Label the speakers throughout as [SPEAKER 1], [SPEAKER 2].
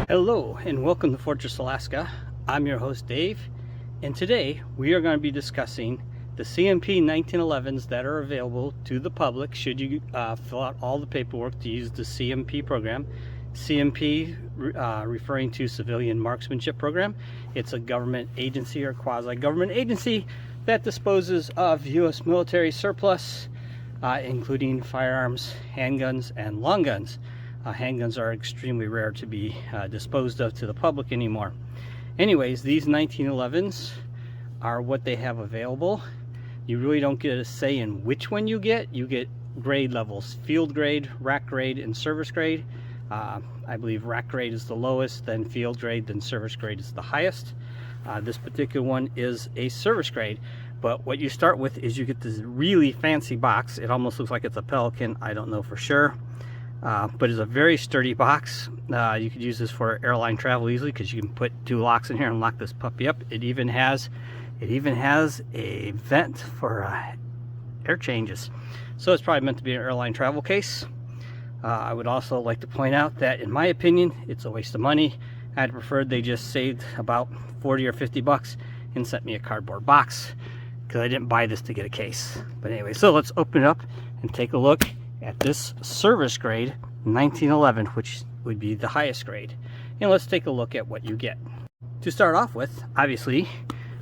[SPEAKER 1] Hello and welcome to Fortress, Alaska. I'm your host Dave, and today we are going to be discussing the CMP 1911s that are available to the public should you fill out all the paperwork to use the CMP program. CMP referring to Civilian Marksmanship Program. It's a government agency or quasi-government agency that disposes of U.S. military surplus, including firearms, handguns, and long guns. Handguns are extremely rare to be disposed of to the public anymore. Anyways, these 1911s are what they have available. You really don't get a say in which one you get. You get grade levels: field grade, rack grade, and service grade. I believe rack grade is the lowest, then field grade, then service grade is the highest. This particular one is a service grade, but what you start with is you get this really fancy box. It almost looks like it's a Pelican. I don't know for sure. But it's a very sturdy box. You could use this for airline travel easily because you can put 2 locks in here and lock this puppy up. It even has a vent for air changes. So it's probably meant to be an airline travel case. I would also like to point out that in my opinion, it's a waste of money. I'd prefer they just saved about 40 or 50 bucks and sent me a cardboard box, because I didn't buy this to get a case. But anyway, so let's open it up and take a look at this service grade 1911, which would be the highest grade. And let's take a look at what you get. To start off with, obviously,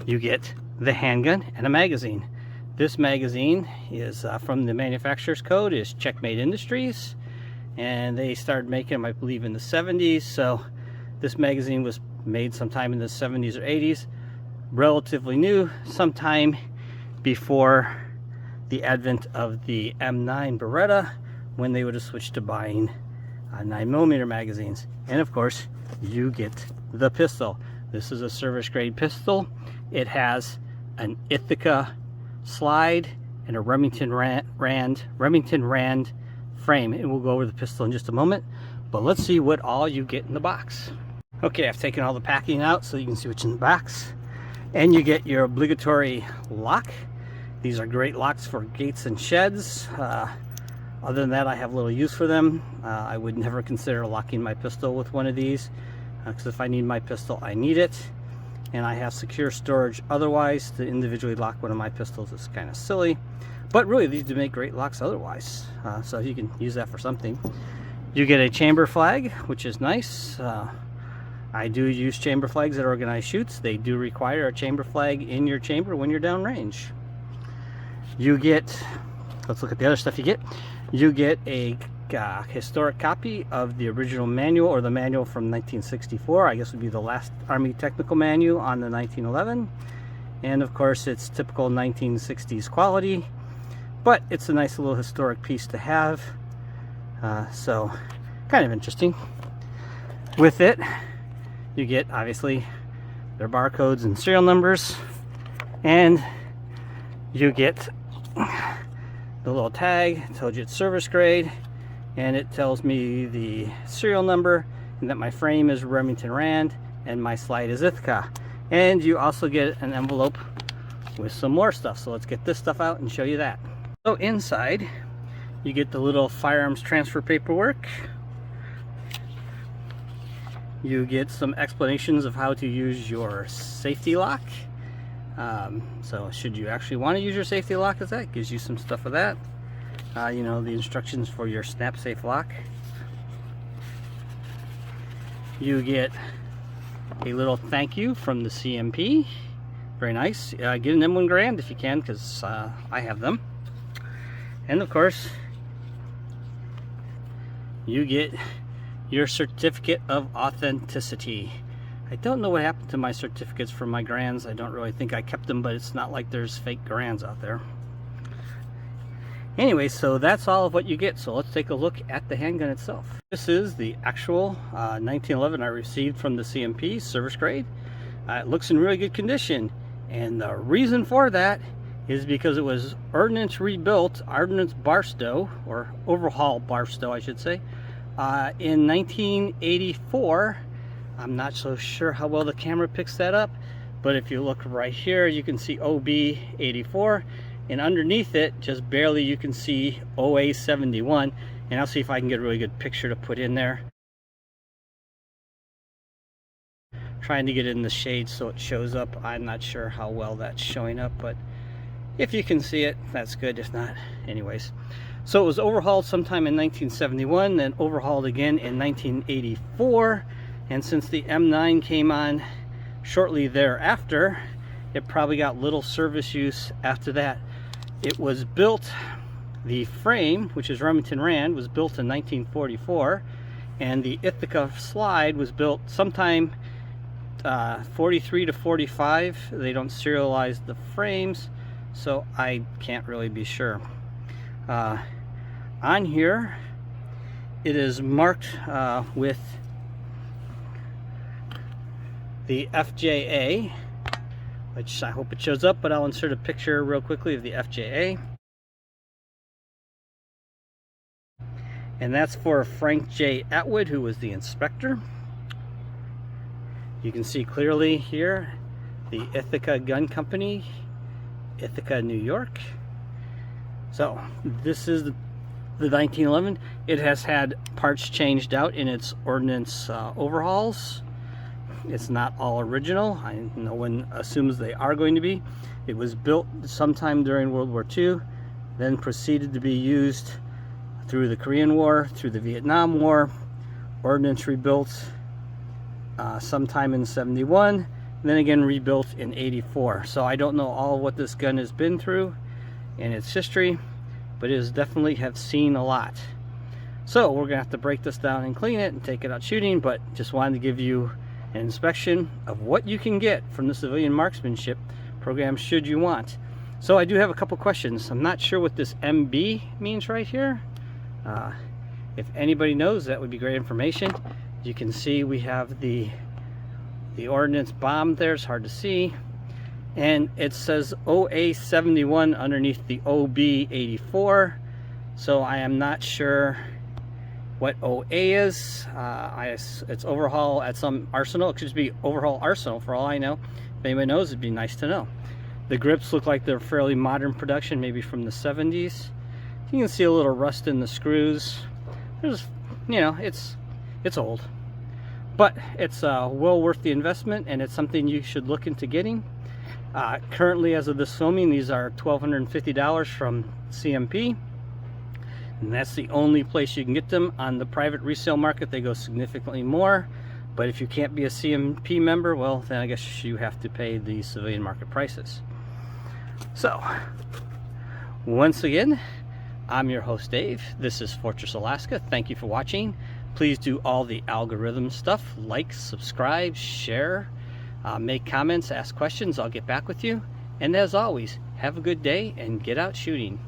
[SPEAKER 1] you get the handgun and a magazine. This magazine is from the manufacturer's code is Checkmate Industries, and they started making them, I believe, in the 70s. So this magazine was made sometime in the 70s or 80s, relatively new, sometime before the advent of the M9 Beretta, when they would have switched to buying 9mm magazines. And of course, you get the pistol. This is a service grade pistol. It has an Ithaca slide and a Remington Rand frame. And we'll go over the pistol in just a moment, but let's see what all you get in the box. Okay, I've taken all the packing out so you can see what's in the box. And you get your obligatory lock. These are great locks for gates and sheds. Other than that, I have little use for them. I would never consider locking my pistol with one of these, because if I need my pistol, I need it. And I have secure storage otherwise. To individually lock one of my pistols is kind of silly. But really, these do make great locks otherwise. So you can use that for something. You get a chamber flag, which is nice. I do use chamber flags at organized shoots. They do require a chamber flag in your chamber when you're downrange. You get, let's look at the other stuff you get. You get a historic copy of the original manual, or the manual from 1964. I guess would be the last Army technical manual on the 1911. And of course, it's typical 1960s quality, but it's a nice little historic piece to have. So kind of interesting. With it, you get obviously their barcodes and serial numbers, and you get the little tag. It tells you it's service grade, and it tells me the serial number, and that my frame is Remington Rand and my slide is Ithaca. And you also get an envelope with some more stuff. So let's get this stuff out and show you that. So inside you get the little firearms transfer paperwork. You get some explanations of how to use your safety lock. So should you actually want to use your safety lock, as that gives you some stuff of that. You know, the instructions for your snap safe lock. You get a little thank you from the CMP. Very nice. Get an M1 Garand if you can, because I have them. And of course, you get your certificate of authenticity. I don't know what happened to my certificates for my Garands. I don't really think I kept them, but it's not like there's fake Garands out there. Anyway, so that's all of what you get. So let's take a look at the handgun itself. This is the actual 1911 I received from the CMP service grade. It looks in really good condition, and the reason for that is because it was ordnance rebuilt, ordnance barstow, or overhaul barstow I should say, in 1984. I'm not so sure how well the camera picks that up, but if you look right here, you can see OB84, and underneath it, just barely, you can see OA71, and I'll see if I can get a really good picture to put in there. trying to get it in the shade so it shows up. I'm not sure how well that's showing up, but if you can see it, that's good. If not, anyways. So it was overhauled sometime in 1971, then overhauled again in 1984, and since the M9 came on shortly thereafter, it probably got little service use after that. It was built, the frame, which is Remington Rand, was built in 1944, and the Ithaca slide was built sometime 43 to 45. They don't serialize the frames, so I can't really be sure. On here, it is marked with the FJA, which I hope it shows up, but I'll insert a picture real quickly of the FJA. And that's for Frank J. Atwood, who was the inspector. You can see clearly here the Ithaca Gun Company, Ithaca, New York. So this is the 1911. It has had parts changed out in its ordnance overhauls. It's not all original. No one assumes they are going to be. It was built sometime during World War II, then proceeded to be used through the Korean War, through the Vietnam War, ordnance rebuilt sometime in 71, then again rebuilt in 84. So I don't know all what this gun has been through in its history, but it has definitely have seen a lot. So we're gonna have to break this down and clean it and take it out shooting, but just wanted to give you an inspection of what you can get from the civilian marksmanship program should you want. So I do have a couple questions. I'm not sure what this MB means right here. If anybody knows, that would be great information. You can see we have the ordnance bomb there. It's hard to see, and it says OA71 underneath the OB84, so I am not sure what OA is. It's overhaul at some arsenal. It could just be overhaul arsenal for all I know. If anybody knows, it'd be nice to know. The grips look like they're fairly modern production, maybe from the 70s. You can see a little rust in the screws. There's, you know, it's old, but it's well worth the investment, and it's something you should look into getting. Currently, as of this filming, these are $1,250 from CMP, and that's the only place you can get them. On the private resale market, they go significantly more, but if you can't be a CMP member, well, then I guess you have to pay the civilian market prices. So once again, I'm your host Dave. This is Fortress Alaska. Thank you for watching. Please do all the algorithm stuff, like, subscribe, share, make comments, ask questions. I'll get back with you, and as always, have a good day and get out shooting.